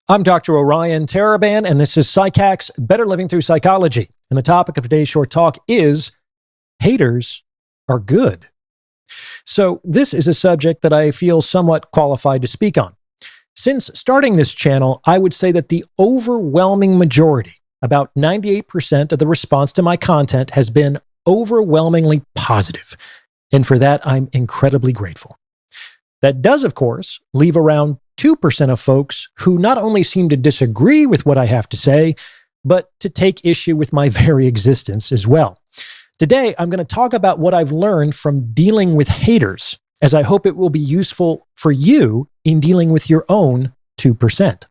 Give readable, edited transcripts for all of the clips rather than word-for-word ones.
I'm Dr. Orion Taraban, and this is PsycHacks, Better Living Through Psychology. And the topic of today's short talk is haters are good. So this is a subject that I feel somewhat qualified to speak on. Since starting this channel, I would say that the overwhelming majority, about 98% of the response to my content has been overwhelmingly positive. And for that, I'm incredibly grateful. That does, of course, leave around 2% of folks who not only seem to disagree with what I have to say, but to take issue with my very existence as well. Today, I'm going to talk about what I've learned from dealing with haters, as I hope it will be useful for you in dealing with your own 2%.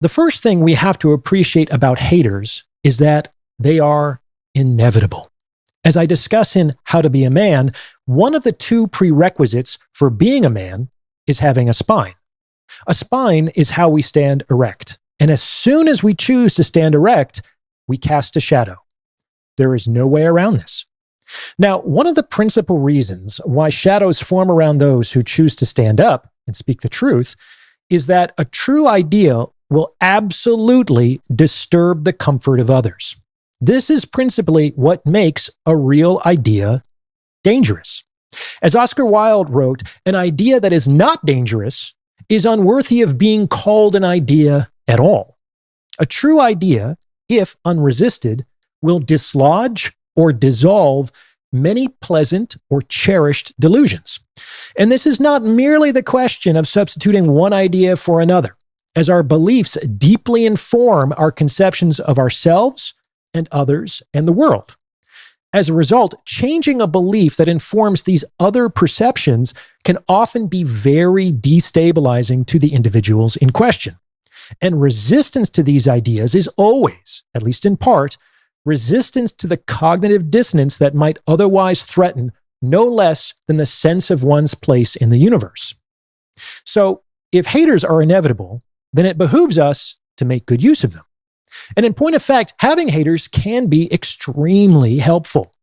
The first thing we have to appreciate about haters is that they are inevitable. As I discuss in How to Be a Man, one of the two prerequisites for being a man is having a spine. A spine is how we stand erect. And as soon as we choose to stand erect, we cast a shadow. There is no way around this. Now, one of the principal reasons why shadows form around those who choose to stand up and speak the truth is that a true idea will absolutely disturb the comfort of others. This is principally what makes a real idea dangerous. As Oscar Wilde wrote, an idea that is not dangerous is unworthy of being called an idea at all. A true idea, if unresisted, will dislodge or dissolve many pleasant or cherished delusions. And this is not merely the question of substituting one idea for another, as our beliefs deeply inform our conceptions of ourselves and others and the world. As a result, changing a belief that informs these other perceptions can often be very destabilizing to the individuals in question. And resistance to these ideas is always, at least in part, resistance to the cognitive dissonance that might otherwise threaten no less than the sense of one's place in the universe. So, if haters are inevitable, then it behooves us to make good use of them. And in point of fact, having haters can be extremely helpful.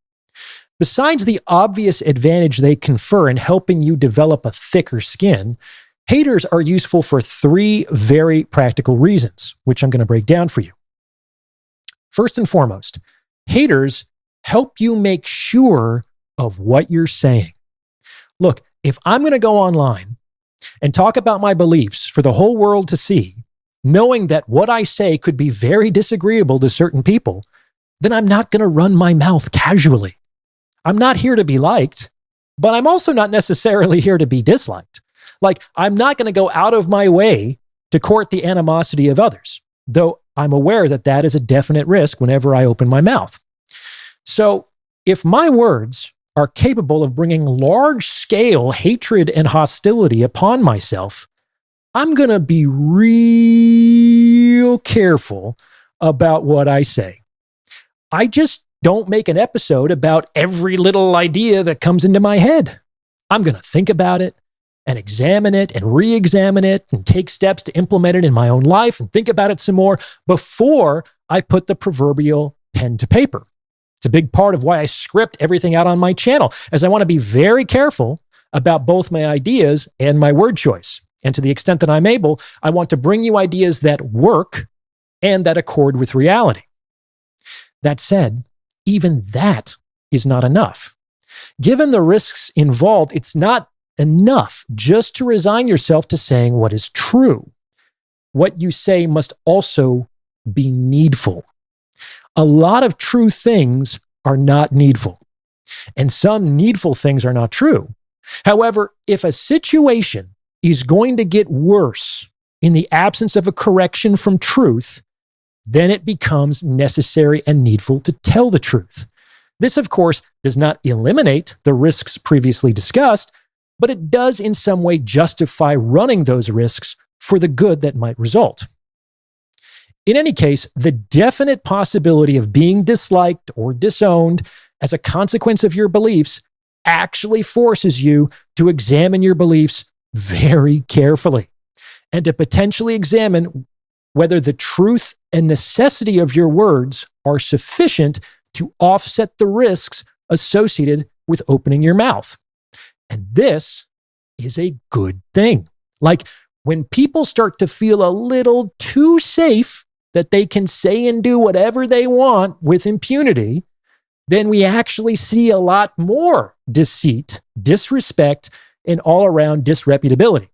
Besides the obvious advantage they confer in helping you develop a thicker skin, haters are useful for three very practical reasons, which I'm going to break down for you. First and foremost, haters help you make sure of what you're saying. Look, if I'm going to go online and talk about my beliefs for the whole world to see, knowing that what I say could be very disagreeable to certain people, then I'm not going to run my mouth casually. I'm not here to be liked, but I'm also not necessarily here to be disliked. Like, I'm not going to go out of my way to court the animosity of others, though I'm aware that that is a definite risk whenever I open my mouth. So if my words are capable of bringing large-scale hatred and hostility upon myself, I'm going to be real careful about what I say. I just don't make an episode about every little idea that comes into my head. I'm going to think about it and examine it and re-examine it and take steps to implement it in my own life and think about it some more before I put the proverbial pen to paper. It's a big part of why I script everything out on my channel, as I want to be very careful about both my ideas and my word choice. And to the extent that I'm able, I want to bring you ideas that work and that accord with reality. That said, even that is not enough. Given the risks involved, it's not enough just to resign yourself to saying what is true. What you say must also be needful. A lot of true things are not needful, and some needful things are not true. However, if a situation is going to get worse in the absence of a correction from truth, then it becomes necessary and needful to tell the truth. This, of course, does not eliminate the risks previously discussed, but it does in some way justify running those risks for the good that might result. In any case, the definite possibility of being disliked or disowned as a consequence of your beliefs actually forces you to examine your beliefs very carefully and to potentially examine whether the truth and necessity of your words are sufficient to offset the risks associated with opening your mouth. And this is a good thing. Like, When people start to feel a little too safe that they can say and do whatever they want with impunity, then we actually see a lot more deceit, disrespect, and all-around disreputability.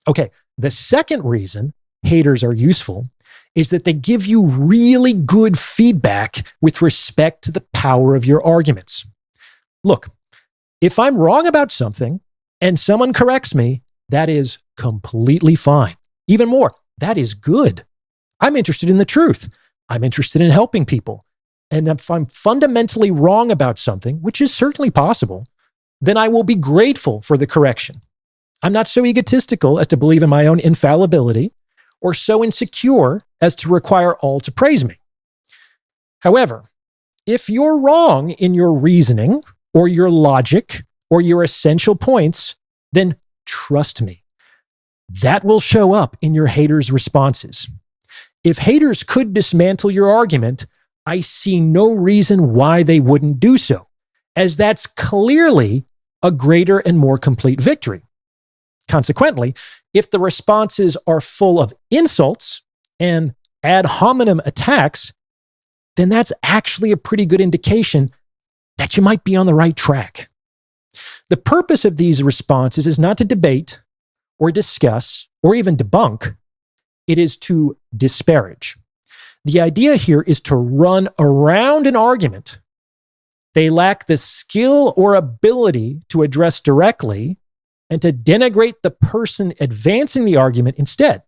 Okay, the second reason haters are useful is that they give you really good feedback with respect to the power of your arguments. Look, if I'm wrong about something and someone corrects me, that is completely fine. Even more, that is good. I'm interested in the truth. I'm interested in helping people. And if I'm fundamentally wrong about something, which is certainly possible, then I will be grateful for the correction. I'm not so egotistical as to believe in my own infallibility or so insecure as to require all to praise me. However, if you're wrong in your reasoning or your logic or your essential points, then trust me, that will show up in your haters' responses. If haters could dismantle your argument, I see no reason why they wouldn't do so, as that's clearly a greater and more complete victory. Consequently, if the responses are full of insults and ad hominem attacks, then that's actually a pretty good indication that you might be on the right track. The purpose of these responses is not to debate or discuss or even debunk. It is to disparage. The idea here is to run around an argument they lack the skill or ability to address directly and to denigrate the person advancing the argument instead.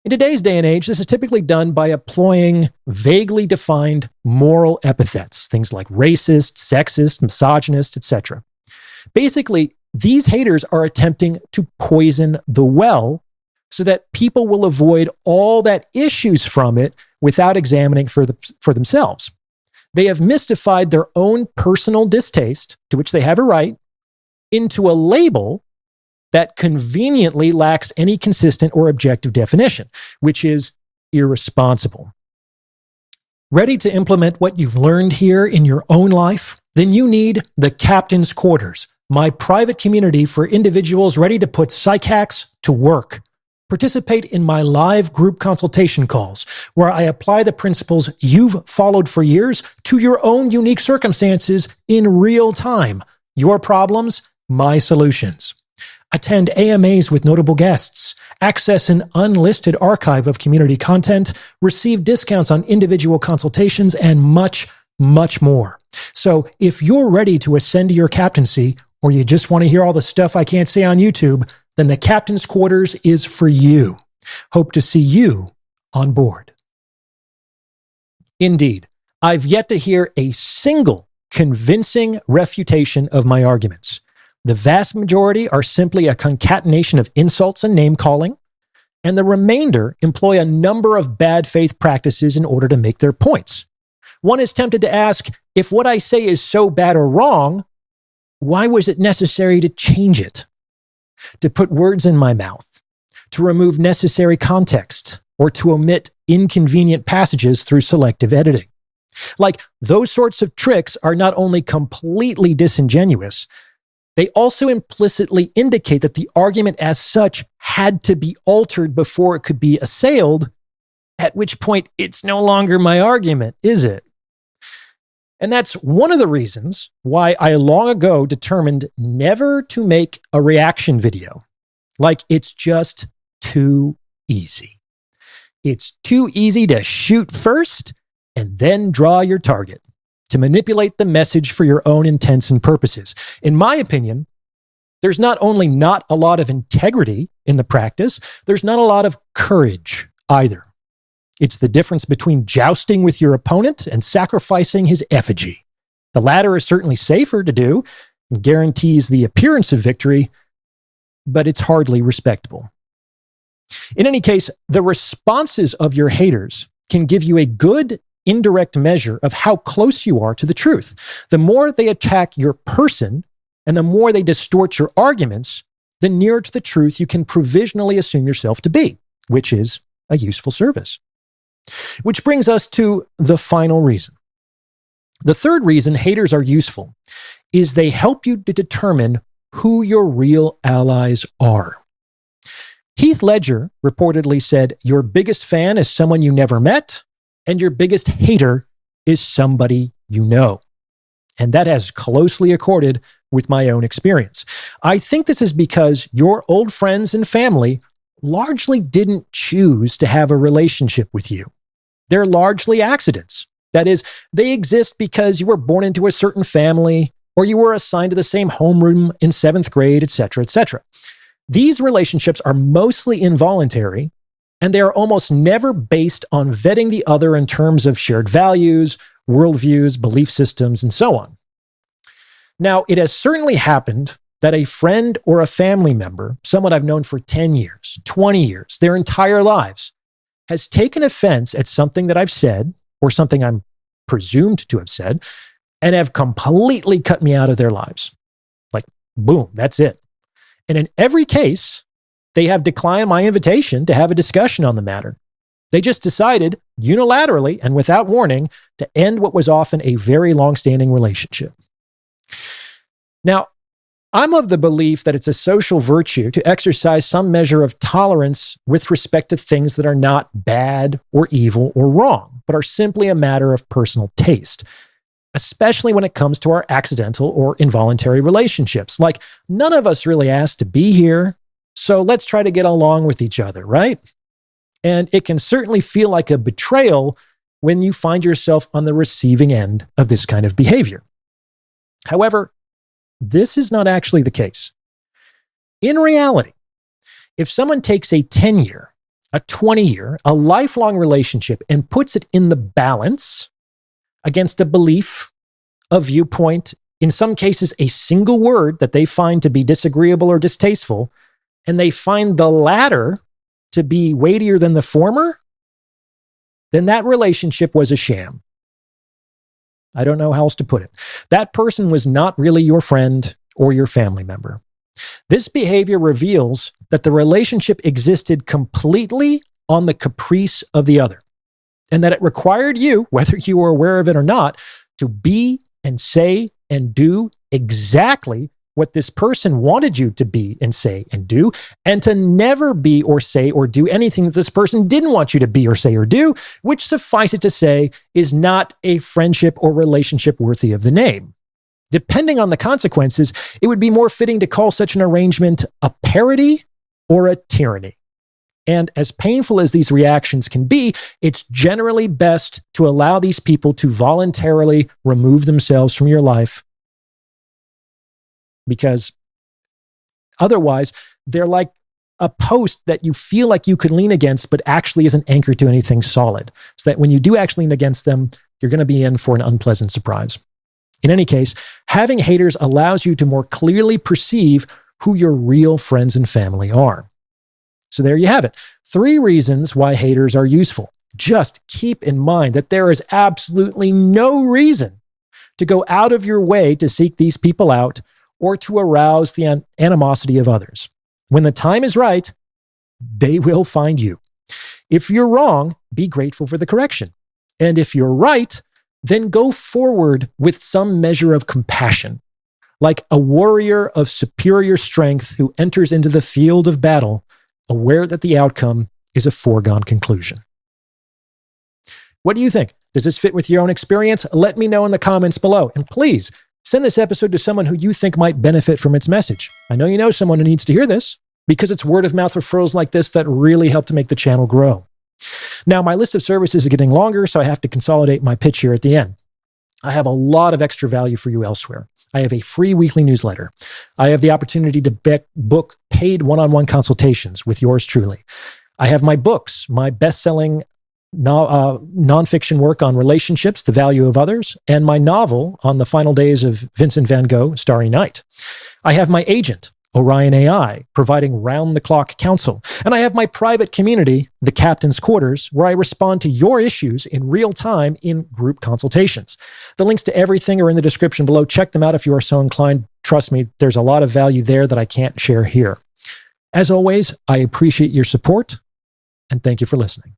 In today's day and age, this is typically done by employing vaguely defined moral epithets, things like racist, sexist, misogynist, etc. Basically, these haters are attempting to poison the well so that people will avoid all that issues from it without examining for themselves. They have mystified their own personal distaste, to which they have a right, into a label that conveniently lacks any consistent or objective definition, which is irresponsible. Ready to implement what you've learned here in your own life? Then you need the Captain's Quarters, my private community for individuals ready to put psych hacks to work. Participate in my live group consultation calls, where I apply the principles you've followed for years to your own unique circumstances in real time. Your problems, my solutions. Attend AMAs with notable guests, access an unlisted archive of community content, receive discounts on individual consultations, and much, much more. So if you're ready to ascend to your captaincy, or you just want to hear all the stuff I can't say on YouTube, then the Captain's Quarters is for you. Hope to see you on board. Indeed, I've yet to hear a single convincing refutation of my arguments. The vast majority are simply a concatenation of insults and name-calling, and the remainder employ a number of bad faith practices in order to make their points. One is tempted to ask, if what I say is so bad or wrong, why was it necessary to change it? To put words in my mouth, to remove necessary context, or to omit inconvenient passages through selective editing. Like, those sorts of tricks are not only completely disingenuous, they also implicitly indicate that the argument as such had to be altered before it could be assailed, at which point it's no longer my argument, is it? And that's one of the reasons why I long ago determined never to make a reaction video. Like, it's just too easy. It's too easy to shoot first and then draw your target, to manipulate the message for your own intents and purposes. In my opinion, there's not only not a lot of integrity in the practice, there's not a lot of courage either. It's the difference between jousting with your opponent and sacrificing his effigy. The latter is certainly safer to do and guarantees the appearance of victory, but it's hardly respectable. In any case, the responses of your haters can give you a good indirect measure of how close you are to the truth. The more they attack your person and the more they distort your arguments, the nearer to the truth you can provisionally assume yourself to be, which is a useful service. Which brings us to the final reason. The third reason haters are useful is they help you to determine who your real allies are. Heath Ledger reportedly said, "Your biggest fan is someone you never met, and your biggest hater is somebody you know." And that has closely accorded with my own experience. I think this is because your old friends and family largely didn't choose to have a relationship with you. They're largely accidents. That is, they exist because you were born into a certain family, or you were assigned to the same homeroom in 7th grade, etc., etc. These relationships are mostly involuntary, and they are almost never based on vetting the other in terms of shared values, worldviews, belief systems, and so on. Now, it has certainly happened that a friend or a family member, someone I've known for 10 years, 20 years, their entire lives, has taken offense at something that I've said or something I'm presumed to have said and have completely cut me out of their lives. Like, boom, that's it. And in every case, they have declined my invitation to have a discussion on the matter. They just decided unilaterally and without warning to end what was often a very long-standing relationship. Now, I'm of the belief that it's a social virtue to exercise some measure of tolerance with respect to things that are not bad or evil or wrong, but are simply a matter of personal taste, especially when it comes to our accidental or involuntary relationships. Like, none of us really asked to be here, so let's try to get along with each other, right? And it can certainly feel like a betrayal when you find yourself on the receiving end of this kind of behavior. However, this is not actually the case. In reality, if someone takes a 10-year, a 20-year, a lifelong relationship and puts it in the balance against a belief, a viewpoint, in some cases, a single word that they find to be disagreeable or distasteful, and they find the latter to be weightier than the former, then that relationship was a sham. I don't know how else to put it. That person was not really your friend or your family member. This behavior reveals that the relationship existed completely on the caprice of the other, and that it required you, whether you were aware of it or not, to be and say and do exactly what this person wanted you to be and say and do, and to never be or say or do anything that this person didn't want you to be or say or do, which, suffice it to say, is not a friendship or relationship worthy of the name. Depending on the consequences, it would be more fitting to call such an arrangement a parody or a tyranny. And as painful as these reactions can be, it's generally best to allow these people to voluntarily remove themselves from your life, because otherwise they're like a post that you feel like you could lean against, but actually isn't anchored to anything solid. So that when you do actually lean against them, you're going to be in for an unpleasant surprise. In any case, having haters allows you to more clearly perceive who your real friends and family are. So there you have it. 3 reasons why haters are useful. Just keep in mind that there is absolutely no reason to go out of your way to seek these people out or to arouse the animosity of others. When the time is right, they will find you. If you're wrong, be grateful for the correction. And if you're right, then go forward with some measure of compassion, like a warrior of superior strength who enters into the field of battle, aware that the outcome is a foregone conclusion. What do you think? Does this fit with your own experience? Let me know in the comments below. And please, send this episode to someone who you think might benefit from its message. I know you know someone who needs to hear this, because it's word of mouth referrals like this that really help to make the channel grow. Now, my list of services is getting longer, so I have to consolidate my pitch here at the end. I have a lot of extra value for you elsewhere. I have a free weekly newsletter. I have the opportunity to book paid one-on-one consultations with yours truly. I have my books, my best-selling nonfiction work on relationships, the value of others, and my novel on the final days of Vincent van Gogh, Starry Night. I have my agent, Orion AI, providing round-the-clock counsel. And I have my private community, the Captain's Quarters, where I respond to your issues in real time in group consultations. The links to everything are in the description below. Check them out if you are so inclined. Trust me, there's a lot of value there that I can't share here. As always, I appreciate your support, and thank you for listening.